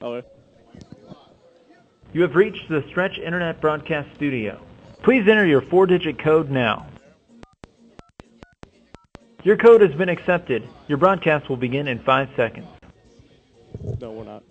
Okay. You have reached the Stretch Internet Broadcast Studio. Please enter your 4-digit code now. Your code has been accepted. Your broadcast will begin in 5 seconds. No, we're not.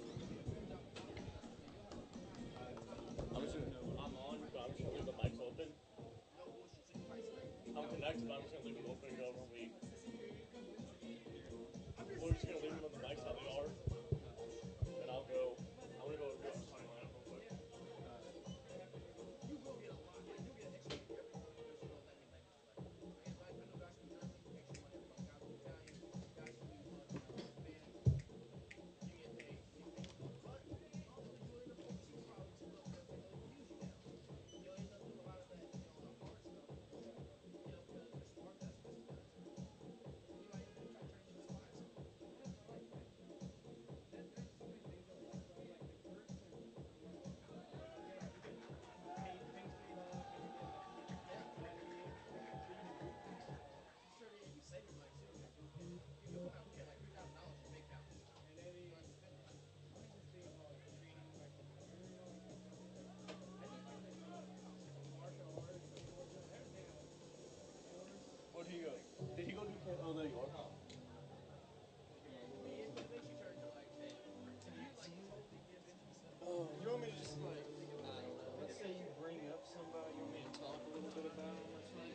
You want me to just like, I don't know, let's say you bring up somebody, you want me to talk a little bit about them or something?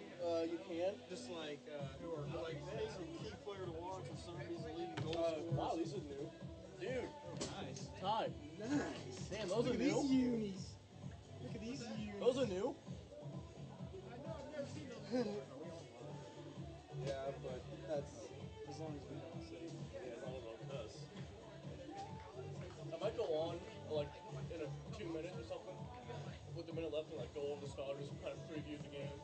You can. Just like, who are like, hey, some key player to watch or somebody's a leading goal scorer. Wow, these are new. Dude. Nice. Ty. Nice. Damn, those Look are at new. these unis. Look at these unis. Those are new. Yeah, but that's as long as we don't say. Yeah, I don't know if it does. I might go on, like, in 2 minutes or something, with a minute left, and, like, go over the starters and kind of preview the game.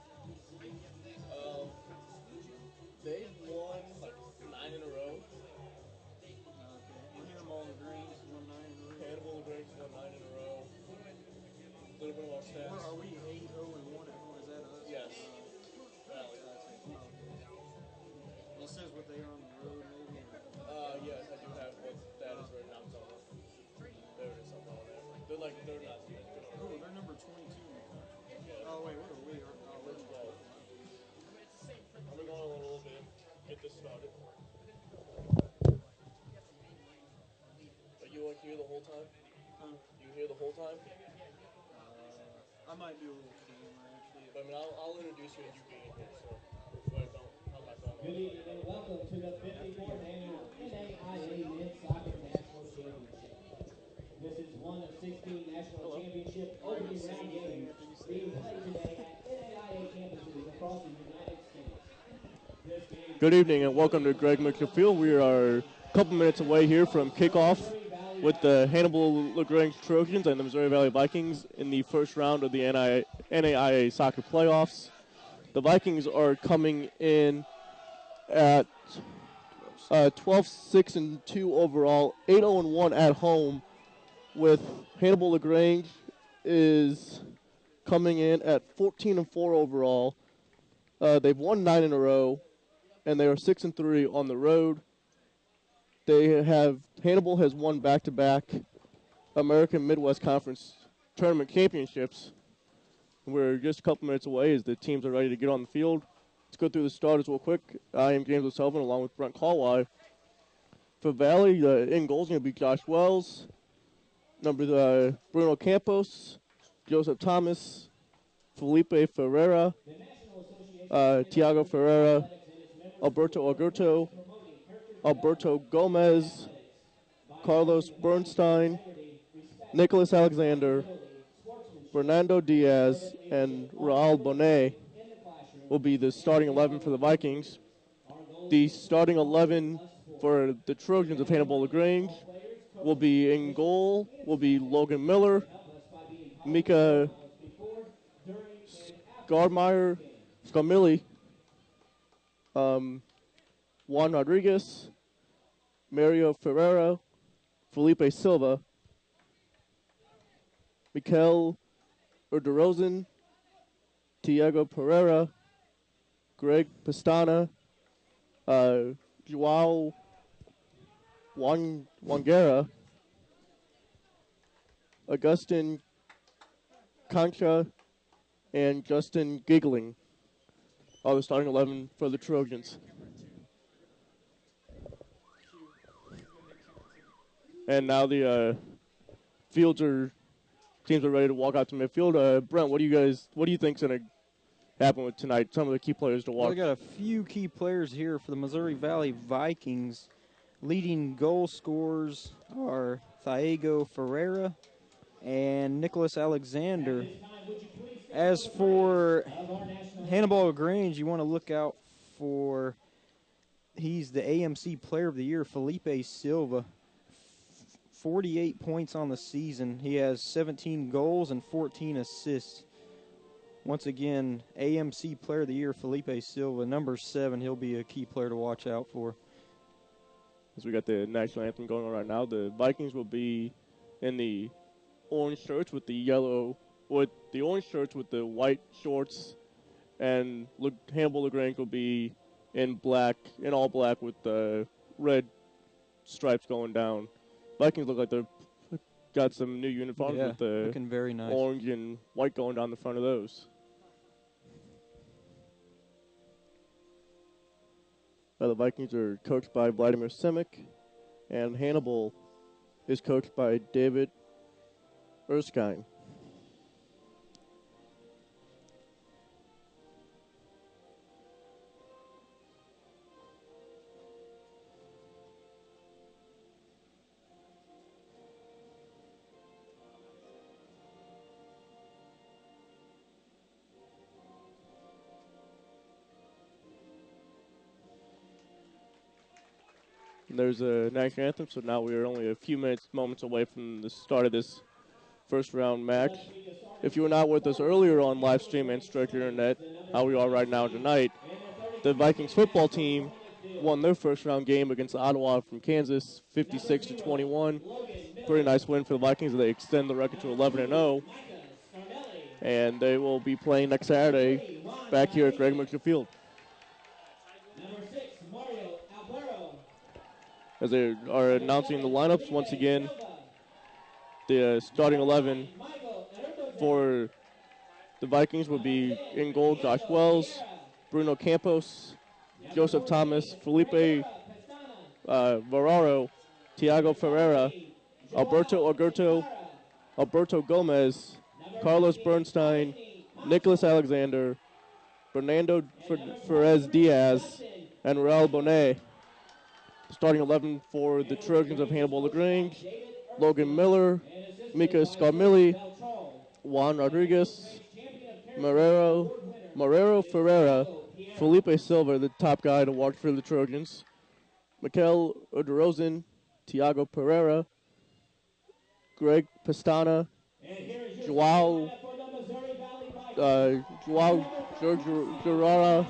They've won, like, 9 in a row. Okay. Hannibal-Lagrange won 9 in a row. Hannibal-Lagrange won 9 in a row. A little bit of our stats. Where are we 8-0-1 at home? Is that us? Yes. Valley. Well, it says what they are on the road, maybe. Yes, I do have what that is written out somewhere. There it is, somewhere on there. They're like, they're not. Oh, they're number 22 in the country. Yeah. Oh, wait, what are we? We're 12. I'm gonna go on a little bit, get this started. Are you like here the whole time? You here the whole time? I might do a little camera, actually. But I mean, I'll introduce you as you get in here, so. Wait, don't. I'm not going. Good evening and welcome to the 54th annual NAIA Men's Soccer National Championship. This is one of 16 national championship opening round games being played today at NAIA campuses across the United States. This game Good evening and welcome to Greg McField. We are a couple minutes away here from kickoff with the Hannibal-Lagrange Trojans and the Missouri Valley Vikings in the first round of the NAIA soccer playoffs. The Vikings are coming in at 12-6-2 overall, 8-0-1 at home, with Hannibal-Lagrange is coming in at 14-4 overall. They've won 9 in a row, and they are 6-3 on the road. Hannibal has won back-to-back American Midwest Conference tournament championships. We're just a couple minutes away as the teams are ready to get on the field. Let's go through the starters real quick. I am James O'Sullivan along with Brent Callwye. For Valley, in goals going to be Josh Wells, Bruno Campos, Joseph Thomas, Felipe Ferreira, Tiago Ferreira, Alberto Agurto, Alberto Gomez, Carlos Bernstein, Nicholas Alexander, Fernando Diaz, and Raul Bonet will be the starting 11 for the Vikings. The starting 11 for the Trojans of Hannibal-Lagrange will be in goal, will be Logan Miller, Mika Scarmilli, Juan Rodriguez, Mario Ferreira, Felipe Silva, Mikel Erderosen, Tiago Pereira, Greg Pastana, Joao Wangera, Augustin Concha, and Justin Giggling are the starting 11 for the Trojans. And now the teams are ready to walk out to midfield. Brent, what do you think's going to happen with tonight? Some of the key players to watch. Well, we got a few key players here for the Missouri Valley Vikings. Leading goal scorers are Thiago Ferreira and Nicholas Alexander. As for Hannibal-Lagrange, you want to look out for, he's the AMC Player of the Year, Felipe Silva. 48 points on the season. He has 17 goals and 14 assists. Once again, AMC Player of the Year, Felipe Silva, number 7. He'll be a key player to watch out for. As we got the national anthem going on right now, the Vikings will be in the orange shirts with the orange shirts with the white shorts, and Hannibal-Lagrange will be in all black with the red stripes going down. Vikings look like they've got some new uniforms with the looking very nice. Orange and white going down the front of those. The Vikings are coached by Vladimir Simic, and Hannibal is coached by David Erskine. And there's a national anthem, so now we are only a few moments away from the start of this first round match. If you were not with us earlier on live stream and Strike Internet, how we are right now tonight, the Vikings football team won their first round game against Ottawa from Kansas, 56-21. Pretty nice win for the Vikings. They extend the record to 11-0. And they will be playing next Saturday back here at Greg Mitchell Field. As they are announcing the lineups once again, the starting 11 for the Vikings would be in goal Josh Wells, Bruno Campos, Joseph Thomas, Felipe Vararo, Thiago Ferreira, Alberto Gomez, Carlos Bernstein, Nicholas Alexander, Fernando Ferez Diaz, and Raul Bonet. Starting 11 for the Trojans of Hannibal-Lagrange, Logan Miller, Mika Scarmilli, Juan Rodriguez, Marrero Ferreira, Felipe Silva, the top guy to watch for the Trojans, Mikel Uderozen, Tiago Pereira, Greg Pastana, Joao Gerara,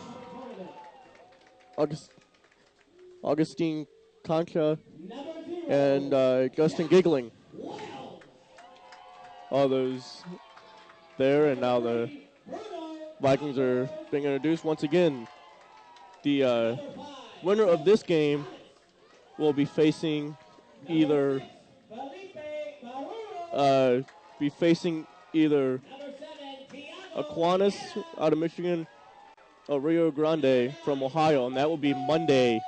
Augustine Concha, and Justin Giggling. All those there, and now the Vikings are being introduced once again. The winner of this game will be facing either Aquinas out of Michigan or Rio Grande from Ohio, and that will be Monday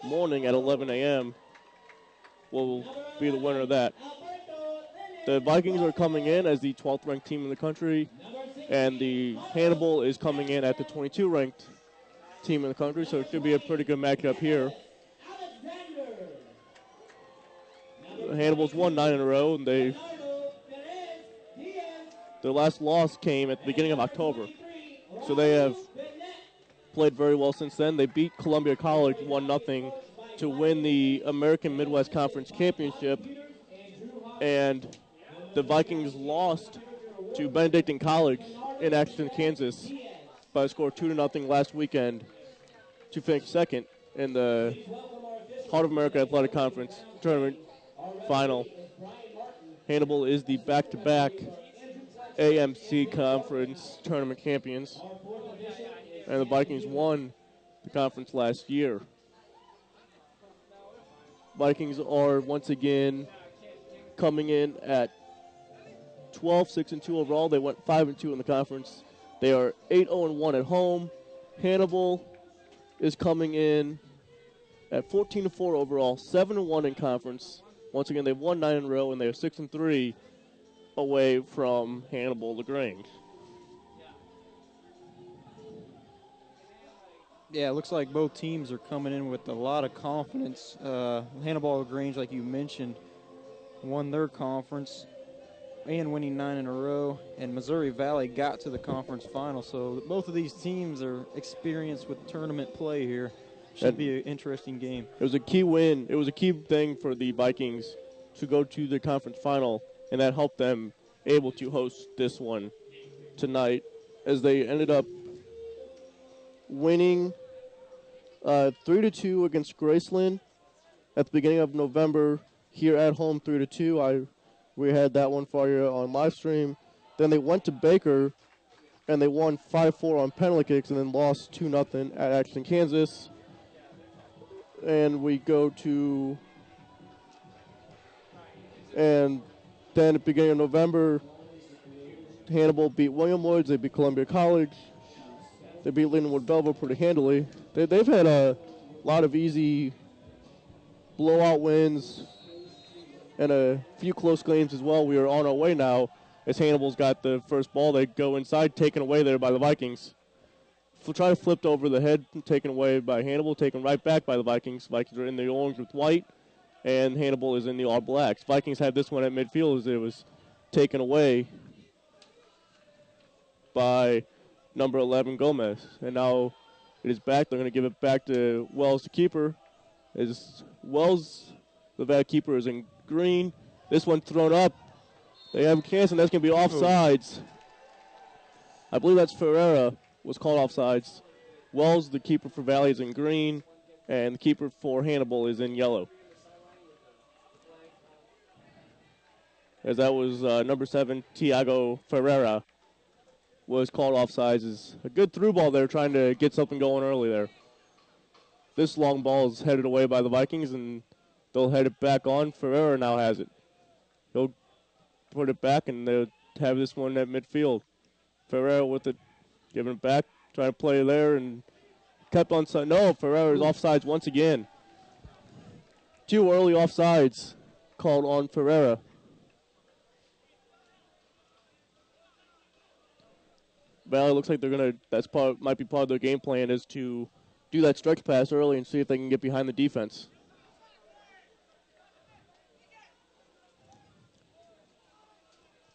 morning at 11 a.m. will be the winner of that. The Vikings are coming in as the 12th ranked team in the country, and the Hannibal is coming in at the 22 ranked team in the country, so it should be a pretty good matchup here. Hannibal's won 9 in a row, and their last loss came at the beginning of October, so they have played very well since then. They beat Columbia College 1-0 to win the American Midwest Conference Championship, and the Vikings lost to Benedictine College in Atchison, Kansas by a score of 2-0 last weekend to finish second in the Heart of America Athletic Conference tournament final. Hannibal is the back-to-back AMC Conference tournament champions, and the Vikings won the conference last year. Vikings are once again coming in at 12, 6-2 overall. They went 5-2 in the conference. They are 8-0-1 at home. Hannibal is coming in at 14-4 overall, 7-1 in conference. Once again, they've won 9 in a row, and they are 6-3 away from Hannibal-Lagrange. Yeah, it looks like both teams are coming in with a lot of confidence. Hannibal-Lagrange, like you mentioned, won their conference and winning 9 in a row, and Missouri Valley got to the conference final. So both of these teams are experienced with tournament play here. Should be an interesting game. It was a key win. It was a key thing for the Vikings to go to the conference final, and that helped them able to host this one tonight, as they ended up winning 3-2 against Graceland at the beginning of November. Here at home, 3-2. We had that one for you on live stream. Then they went to Baker, and they won 5-4 on penalty kicks, and then lost 2-0 at Atchison, Kansas. And we go to, and then at the beginning of November, Hannibal beat William Woods. They beat Columbia College. They beat Lindenwood Belleville pretty handily. They've had a lot of easy blowout wins and a few close games as well. We are on our way now as Hannibal's got the first ball. They go inside, taken away there by the Vikings. Try to flip over the head, taken away by Hannibal, taken right back by the Vikings. Vikings are in the orange with white, and Hannibal is in the all blacks. Vikings had this one at midfield as it was taken away by number 11, Gomez. And now it is back. They're going to give it back to Wells, the keeper. As Wells, the bad keeper, is in green. This one thrown up. They have a chance, and that's going to be offsides. I believe that's Ferreira was called offsides. Wells, the keeper for Valley, is in green, and the keeper for Hannibal is in yellow. As that was number 7, Tiago Ferreira, was called offsides. Is a good through ball there, trying to get something going early there. This long ball is headed away by the Vikings, and they'll head it back on. Ferreira now has it. He'll put it back, and they'll have this one at midfield. Ferreira with it, giving it back, trying to play there, and kept on side. No, Ferreira is offsides once again. 2 early offsides called on Ferreira. Valley looks like they're gonna. Might be part of their game plan is to do that stretch pass early and see if they can get behind the defense.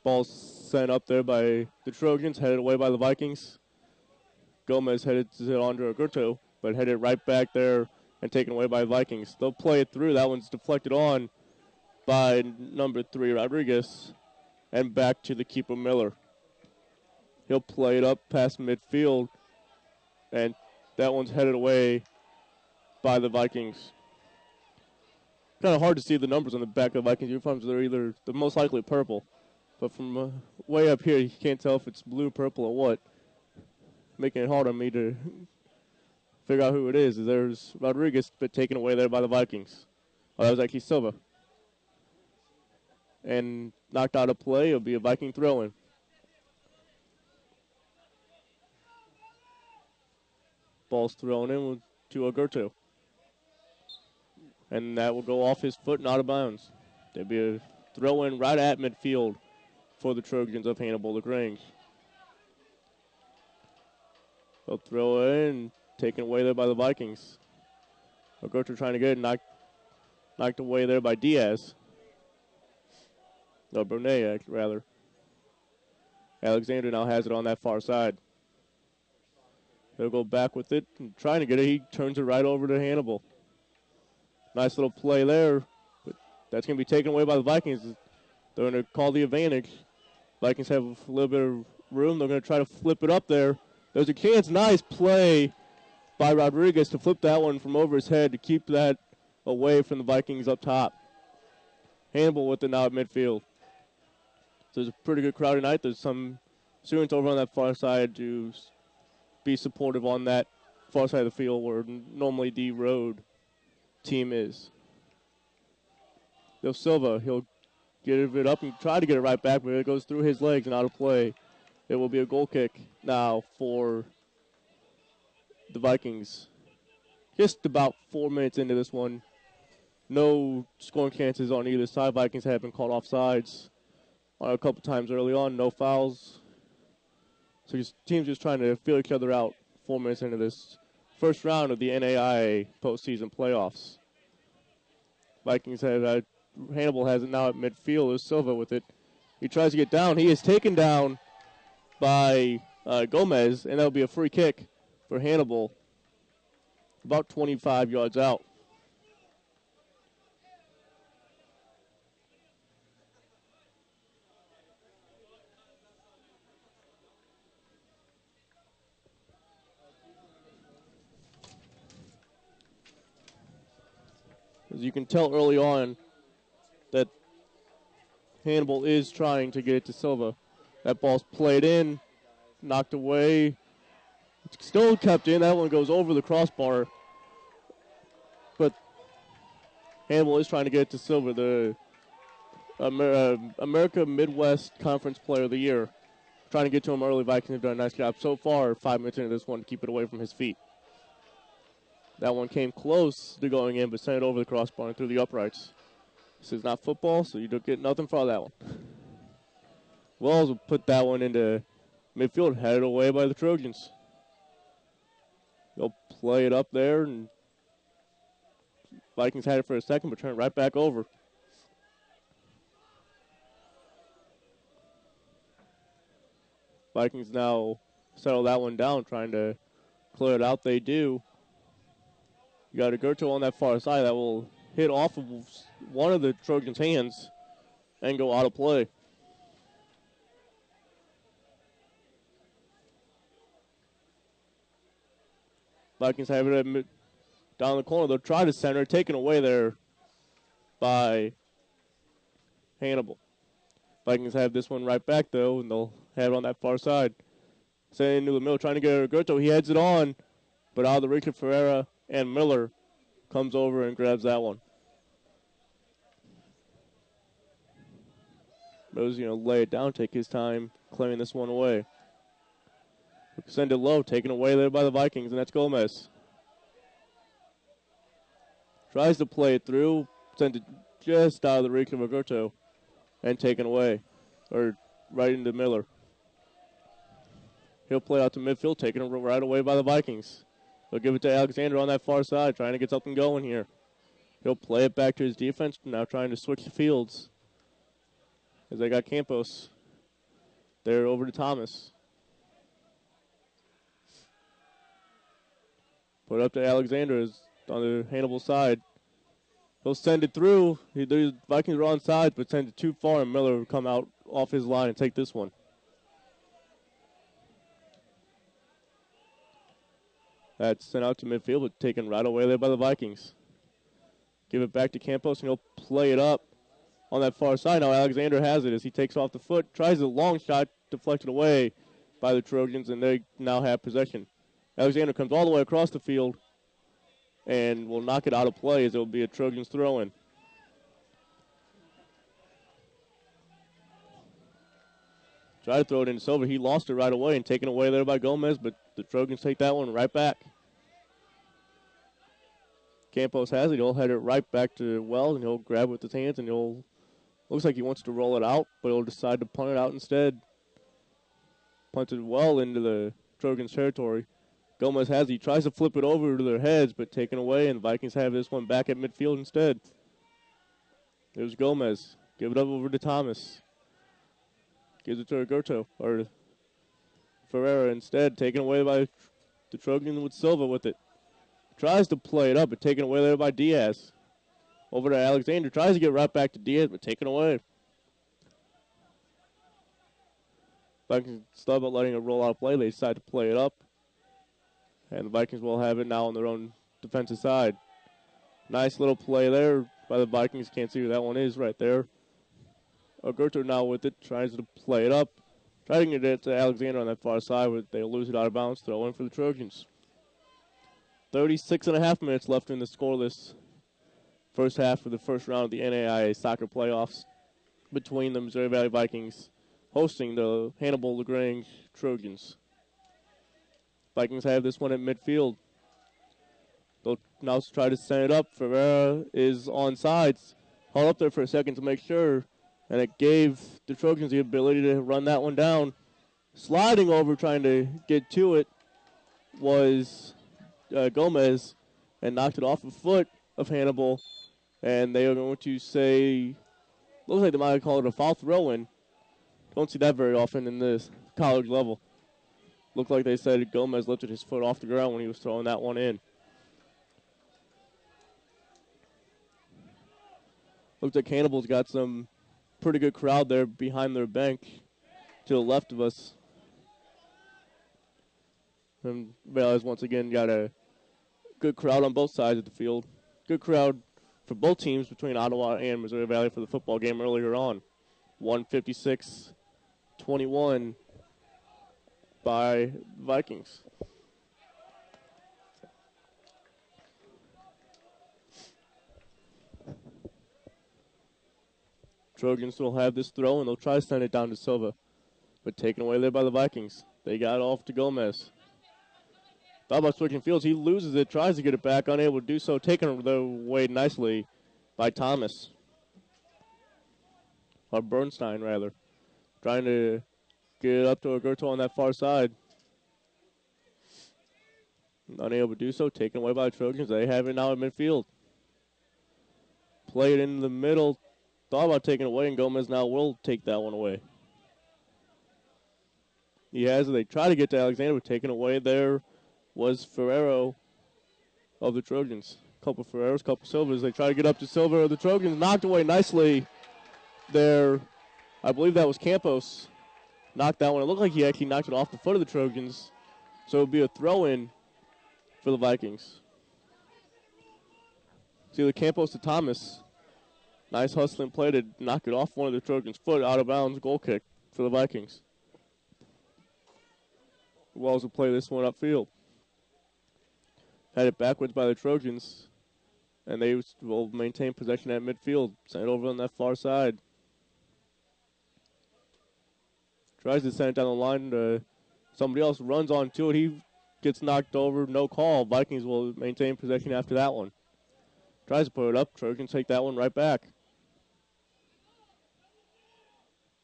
Ball sent up there by the Trojans, headed away by the Vikings. Gomez headed to Andre Agurto, but headed right back there and taken away by the Vikings. They'll play it through. That one's deflected on by number 3, Rodriguez, and back to the keeper, Miller. He'll play it up past midfield, and that one's headed away by the Vikings. Kind of hard to see the numbers on the back of the Vikings uniforms. They're most likely purple. But from way up here, you can't tell if it's blue, purple, or what. Making it hard on me to figure out who it is. There's Rodriguez, but taken away there by the Vikings. Oh, that was actually Silva. And knocked out of play. It'll be a Viking throw-in. Ball's thrown in to Agurto. And that will go off his foot and out of bounds. There'll be a throw-in right at midfield for the Trojans of Hannibal-Lagrange. They'll throw it in, taken away there by the Vikings. Agurto trying to get it, knocked away there by Diaz. No, Brunet, rather. Alexander now has it on that far side. They'll go back with it and trying to get it. He turns it right over to Hannibal. Nice little play there, but that's going to be taken away by the Vikings. They're going to call the advantage. Vikings have a little bit of room. They're going to try to flip it up there. There's a chance. Nice play by Rodriguez to flip that one from over his head to keep that away from the Vikings up top. Hannibal with it now at midfield. So there's a pretty good crowd tonight. There's some students over on that far side to be supportive on that far side of the field where normally the road team is. Silva, he'll give it up and try to get it right back, but it goes through his legs and out of play. It will be a goal kick now for the Vikings. Just about 4 minutes into this one. No scoring chances on either side. Vikings have been called offsides a couple times early on. No fouls. So these teams just trying to feel each other out 4 minutes into this first round of the NAIA postseason playoffs. Vikings have Hannibal has it now at midfield. There's Silva with it. He tries to get down. He is taken down by Gomez, and that'll be a free kick for Hannibal about 25 yards out. As you can tell early on that Hannibal is trying to get it to Silva. That ball's played in, knocked away. It's still kept in. That one goes over the crossbar. But Hannibal is trying to get it to Silva, the America Midwest Conference Player of the Year. Trying to get to him early. Vikings have done a nice job so far, 5 minutes into this one, to keep it away from his feet. That one came close to going in, but sent it over the crossbar and through the uprights. This is not football, so you don't get nothing for that one. Wells will put that one into midfield, headed away by the Trojans. They'll play it up there, and Vikings had it for a second, but turn it right back over. Vikings now settle that one down, trying to clear it out. They do. You got a Gerto on that far side that will hit off of one of the Trojans' hands and go out of play. Vikings have it down the corner. They'll try to center, taken away there by Hannibal. Vikings have this one right back, though, and they'll have it on that far side. Sending into the middle, trying to get a Gerto. He heads it on, but out of the reach of Ferreira, and Miller comes over and grabs that one. Miller's going to lay it down, take his time, clearing this one away. Send it low, taken away there by the Vikings, and that's Gomez. Tries to play it through, sent it just out of the reach of Agurto, and taken away, or right into Miller. He'll play out to midfield, taken right away by the Vikings. They'll give it to Alexander on that far side, trying to get something going here. He'll play it back to his defense, now trying to switch the fields. As they got Campos there over to Thomas. Put it up to Alexander on the Hannibal side. He'll send it through. The Vikings are on side, but send it too far, and Miller will come out off his line and take this one. That's sent out to midfield, but taken right away there by the Vikings. Give it back to Campos, and he'll play it up on that far side. Now Alexander has it as he takes off the foot, tries a long shot, deflected away by the Trojans, and they now have possession. Alexander comes all the way across the field and will knock it out of play as it will be a Trojans throw-in. Try to throw it into Silva. He lost it right away and taken away there by Gomez, but the Trojans take that one right back. Campos has it. He'll head it right back to Wells, and he'll grab it with his hands, and looks like he wants to roll it out, but he'll decide to punt it out instead. Punted well into the Trojans' territory. Gomez has it. He tries to flip it over to their heads, but taken away, and the Vikings have this one back at midfield instead. There's Gomez. Give it up over to Thomas. Gives it to Agurto, or Ferreira instead, taken away by the Trojan with Silva with it. Tries to play it up, but taken away there by Diaz. Over to Alexander. Tries to get right back to Diaz, but taken away. Vikings still about letting it roll out of play. They decide to play it up. And the Vikings will have it now on their own defensive side. Nice little play there by the Vikings. Can't see who that one is right there. Agurto now with it. Tries to play it up. Trying to get it to Alexander on that far side, but they'll lose it out of bounds. Throw in for the Trojans. 36.5 minutes left in the scoreless first half of the first round of the NAIA soccer playoffs. between the Missouri Valley Vikings hosting the Hannibal-Lagrange Trojans. Vikings have this one at midfield. They'll now try to send it up. Ferreira is on sides. Hold up there for a second to make sure, and it gave the Trojans the ability to run that one down. Sliding over, trying to get to it, was Gomez, and knocked it off the foot of Hannibal. And they are going to say, looks like they might call it a foul throw-in. Don't see that very often in this college level. Looked like they said Gomez lifted his foot off the ground when he was throwing that one in. Looks like Hannibal's got some pretty good crowd there behind their bench to the left of us. And Valley's once again got a good crowd on both sides of the field. Good crowd for both teams between Ottawa and Missouri Valley for the football game earlier on. 156-21 by Vikings. Trojans will have this throw, and they'll try to send it down to Silva. But taken away there by the Vikings. They got it off to Gomez. Thought about switching fields. He loses it, tries to get it back, unable to do so. Taken away nicely by Thomas. Or Bernstein, rather. Trying to get it up to Agurto on that far side. Unable to do so. Taken away by the Trojans. They have it now at midfield. Play it in the middle. Thought about taking it away, and Gomez now will take that one away. He has it. They try to get to Alexander, but taken away there was Ferrero of the Trojans. Couple Ferreros, couple Silvas. They try to get up to Silva of the Trojans. Knocked away nicely there. I believe that was Campos. Knocked that one. It looked like he actually knocked it off the foot of the Trojans. So it would be a throw-in for the Vikings. See the Campos to Thomas. Nice hustling play to knock it off one of the Trojans' foot, out of bounds, goal kick for the Vikings. Wells will play this one upfield. Had it backwards by the Trojans, and they will maintain possession at midfield. Send it over on that far side. Tries to send it down the line to somebody else, runs onto it. He gets knocked over, no call. Vikings will maintain possession after that one. Tries to put it up. Trojans take that one right back.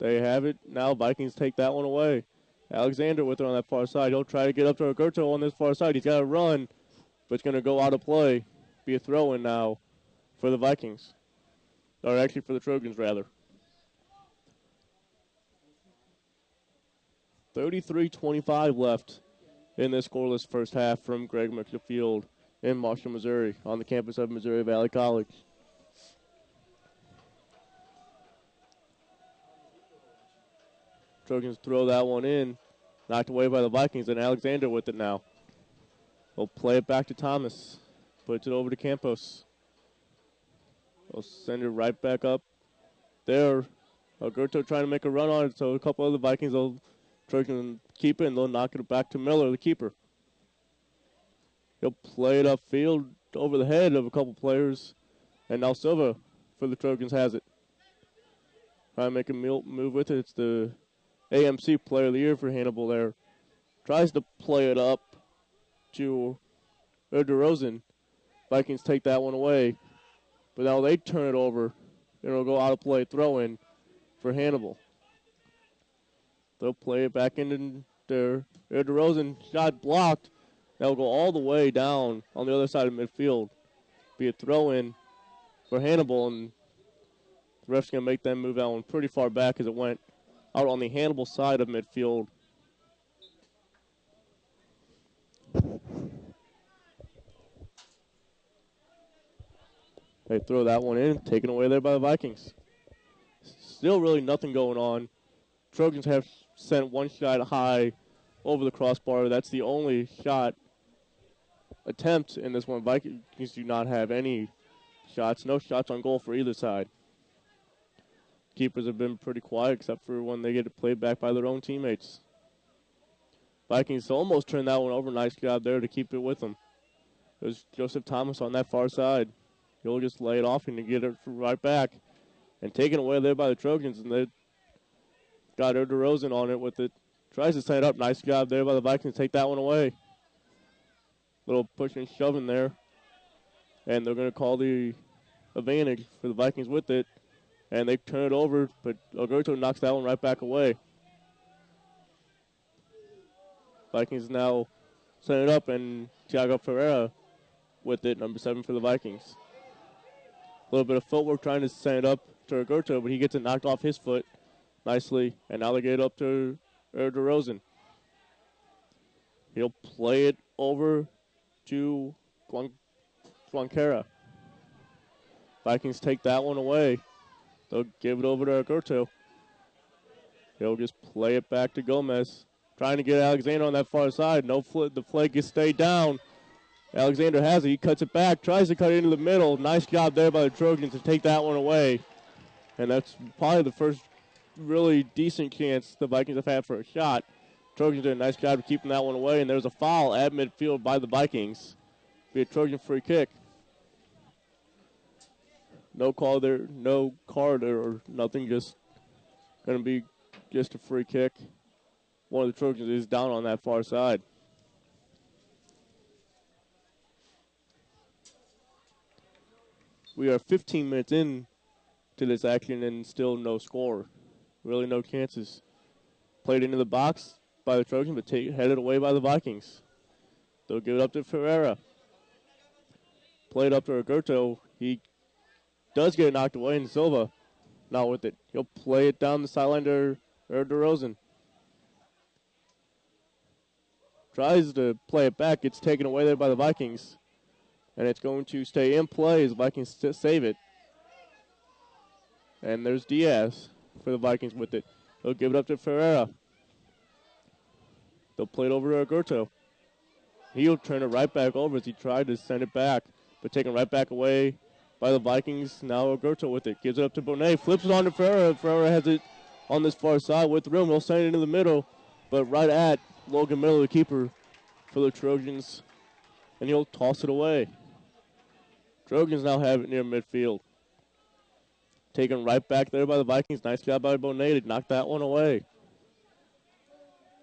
They have it. Now Vikings take that one away. Alexander with it on that far side. He'll try to get up to Agurto on this far side. He's got to run, but it's going to go out of play. Be a throw-in now for the Vikings. Or actually for the Trojans, rather. 33-25 left in this scoreless first half from Greg Mercer Field in Marshall, Missouri, on the campus of Missouri Valley College. Trojans throw that one in. Knocked away by the Vikings, and Alexander with it now. They'll play it back to Thomas. Puts it over to Campos. They'll send it right back up there. Agurto trying to make a run on it, so a couple of the Vikings will Trojans keep it, and they'll knock it back to Miller, the keeper. He'll play it upfield over the head of a couple players, and now Silva for the Trojans has it. Trying to make a move with it. It's the AMC Player of the Year for Hannibal there. Tries to play it up to DeRozan. Vikings take that one away. But now they turn it over. It'll go out of play, throw in for Hannibal. They'll play it back into there. DeRozan shot blocked. That'll go all the way down on the other side of midfield. Be a throw in for Hannibal, and the ref's going to make them move that one pretty far back as it went out on the Hannibal side of midfield. They throw that one in, taken away there by the Vikings. Still really nothing going on. Trojans have sent one shot high over the crossbar. That's the only shot attempt in this one. Vikings do not have any shots. No shots on goal for either side. Keepers have been pretty quiet except for when they get it played back by their own teammates. Vikings almost turned that one over. Nice job there to keep it with them. There's Joseph Thomas on that far side. He'll just lay it off and get it right back. and taken away there by the Trojans, and they got DeRozan on it with it. Tries to set it up. Nice job there by the Vikings to take that one away. Little push and shove in there. And they're going to call the advantage for the Vikings with it. And they turn it over, but Alberto knocks that one right back away. Vikings now set it up, and Thiago Ferreira with it, number 7 for the Vikings. A little bit of footwork trying to set it up to Alberto, but he gets it knocked off his foot nicely. And now they get it up to DeRozan. He'll play it over to Guancara. Vikings take that one away. They'll give it over to Alberto. He'll just play it back to Gomez. Trying to get Alexander on that far side. No, the flag gets stayed down. Alexander has it. He cuts it back. Tries to cut it into the middle. Nice job there by the Trojans to take that one away. And that's probably the first really decent chance the Vikings have had for a shot. Trojans did a nice job of keeping that one away. And there's a foul at midfield by the Vikings. Be a Trojan free kick. No call there, no card or nothing, just going to be just a free kick. One of the Trojans is down on that far side. We are 15 minutes in to this action and still no score. Really no chances. Played into the box by the Trojans, but headed away by the Vikings. They'll give it up to Ferreira. Played up to Alberto. He does get it knocked away, and Silva not with it. He'll play it down the sideline to DeRozan. Tries to play it back. Gets taken away there by the Vikings. And it's going to stay in play as the Vikings save it. And there's Diaz for the Vikings with it. They'll give it up to Ferreira. They'll play it over to Alberto. He'll turn it right back over as he tried to send it back, but taken right back away by the Vikings. Now Alberto with it. Gives it up to Bonet. Flips it on to Ferreira. Ferreira has it on this far side with room. He'll send it into the middle, but right at Logan Miller, the keeper for the Trojans, and he'll toss it away. Trojans now have it near midfield. Taken right back there by the Vikings. Nice job by Bonet to knock that one away.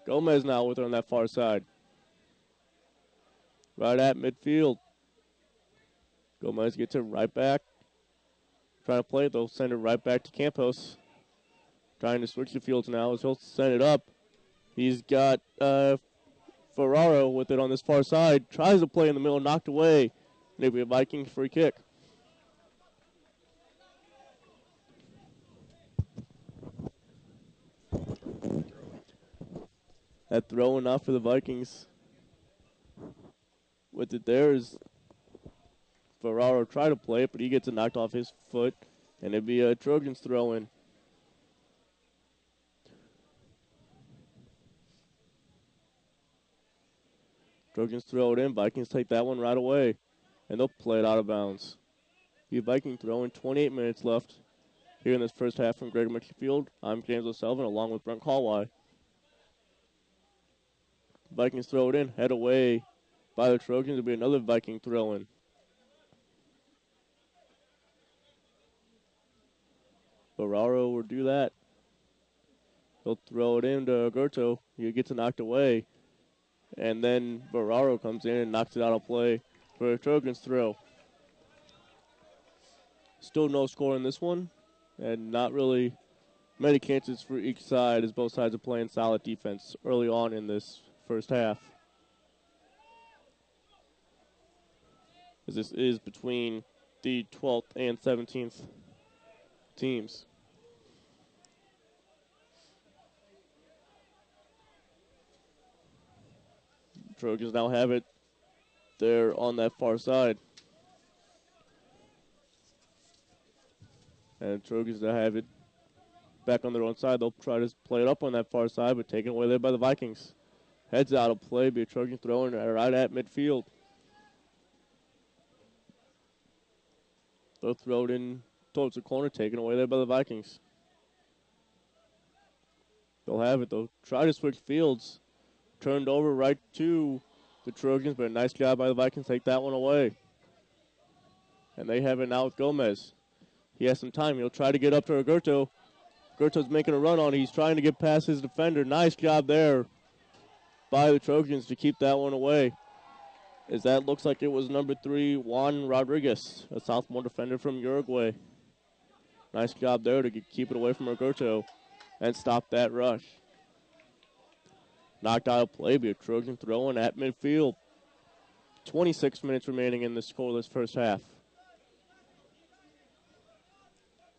Gomez now with her on that far side. Right at midfield. Gomez gets it right back. Trying to play it, they'll send it right back to Campos. Trying to switch the fields now as he'll send it up. He's got Ferraro with it on this far side. Tries to play in the middle, knocked away. Maybe a Viking free kick. That throw enough for the Vikings. With it there is Ferraro tried to play it, but he gets it knocked off his foot, and it'd be a Trojans throw in. Trojans throw it in. Vikings take that one right away, and they'll play it out of bounds. Be a Viking throw in. 28 minutes left here in this first half from Gregor Mitchell Field. I'm James O'Sullivan along with Brent Callway. Vikings throw it in. Head away by the Trojans. It'll be another Viking throw in. Ferraro will do that. He'll throw it in to Alberto. He gets it knocked away. And then Ferraro comes in and knocks it out of play for a Trojans throw. Still no score in this one. And not really many chances for each side as both sides are playing solid defense early on in this first half. As this is between the 12th and 17th teams. Trojans now have it there on that far side. And Trojans now have it back on their own side. They'll try to play it up on that far side, but taken away there by the Vikings. Heads out of play, be a Trojan throwing right at midfield. They'll throw it in towards the corner, taken away there by the Vikings. They'll have it. They'll try to switch fields. Turned over right to the Trojans, but a nice job by the Vikings. Take that one away. And they have it now with Gomez. He has some time. He'll try to get up to Roberto. Roberto's making a run on it. He's trying to get past his defender. Nice job there by the Trojans to keep that one away. As that looks like it was number 3, Juan Rodriguez, a sophomore defender from Uruguay. Nice job there to keep it away from Roberto and stop that rush. Knocked out of play, but a Trojan throwing at midfield. 26 minutes remaining in the scoreless first half.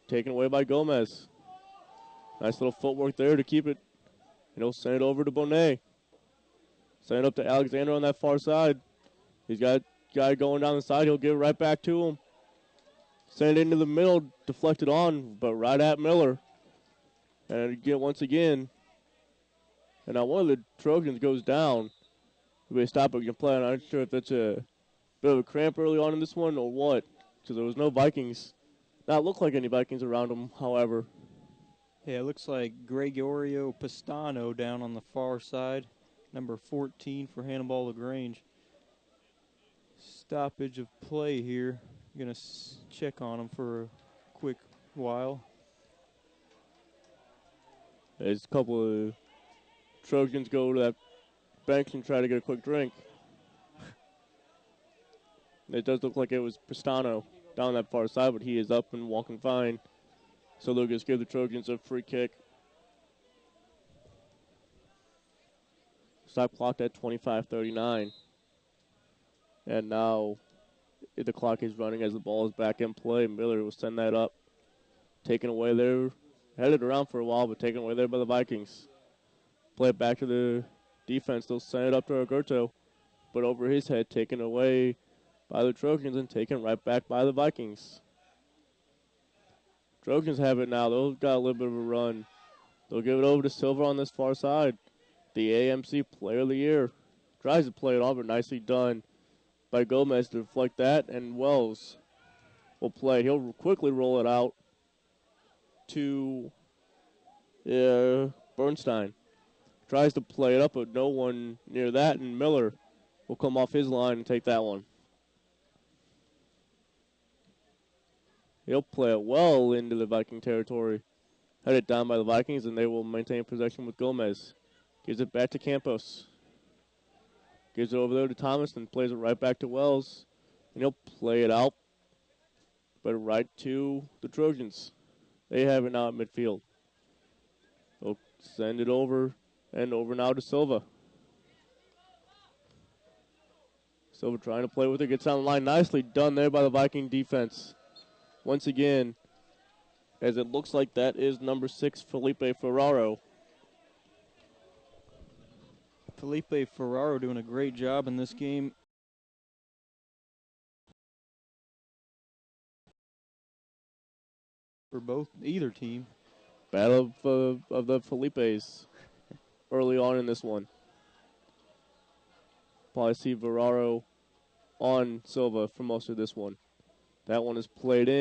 Taken away by Gomez. Nice little footwork there to keep it. And he'll send it over to Bonet. Send it up to Alexander on that far side. He's got a guy going down the side. He'll give it right back to him. Send it into the middle, deflected on, but right at Miller. And again, once again, and now one of the Trojans goes down. We stop it, we can play. I'm not sure if that's a bit of a cramp early on in this one or what, because there was no Vikings. Not look like any Vikings around him, however. Yeah, it looks like Gregorio Pistano down on the far side, number 14 for Hannibal-Lagrange. Stoppage of play here. Going to check on him for a quick while. There's a couple of Trojans go to that bench and try to get a quick drink. It does look like it was Pistano down that far side, but he is up and walking fine. So they'll just give the Trojans a free kick. Stop clocked at 25:39. And now the clock is running as the ball is back in play. Miller will send that up. Taken away there. Headed around for a while, but taken away there by the Vikings. Play it back to the defense. They'll send it up to Roberto. But over his head, taken away by the Trojans and taken right back by the Vikings. Trojans have it now. They've got a little bit of a run. They'll give it over to Silva on this far side. The AMC Player of the Year. Tries to play it off, but nicely done by Gomez to deflect that. And Wells will play. He'll quickly roll it out to Bernstein. Tries to play it up, but no one near that. And Miller will come off his line and take that one. He'll play it well into the Viking territory. Headed down by the Vikings, and they will maintain possession with Gomez. Gives it back to Campos. Gives it over there to Thomas and plays it right back to Wells. And he'll play it out, but right to the Trojans. They have it now at midfield. They'll send it over, and over now to Silva. Silva trying to play with it. Gets on the line. Nicely done there by the Viking defense. Once again, as it looks like that is number 6, Felipe Ferraro. Felipe Ferraro doing a great job in this game. For either team. Battle of the Felipes early on in this one. Probably see Ferraro on Silva for most of this one. That one is played in.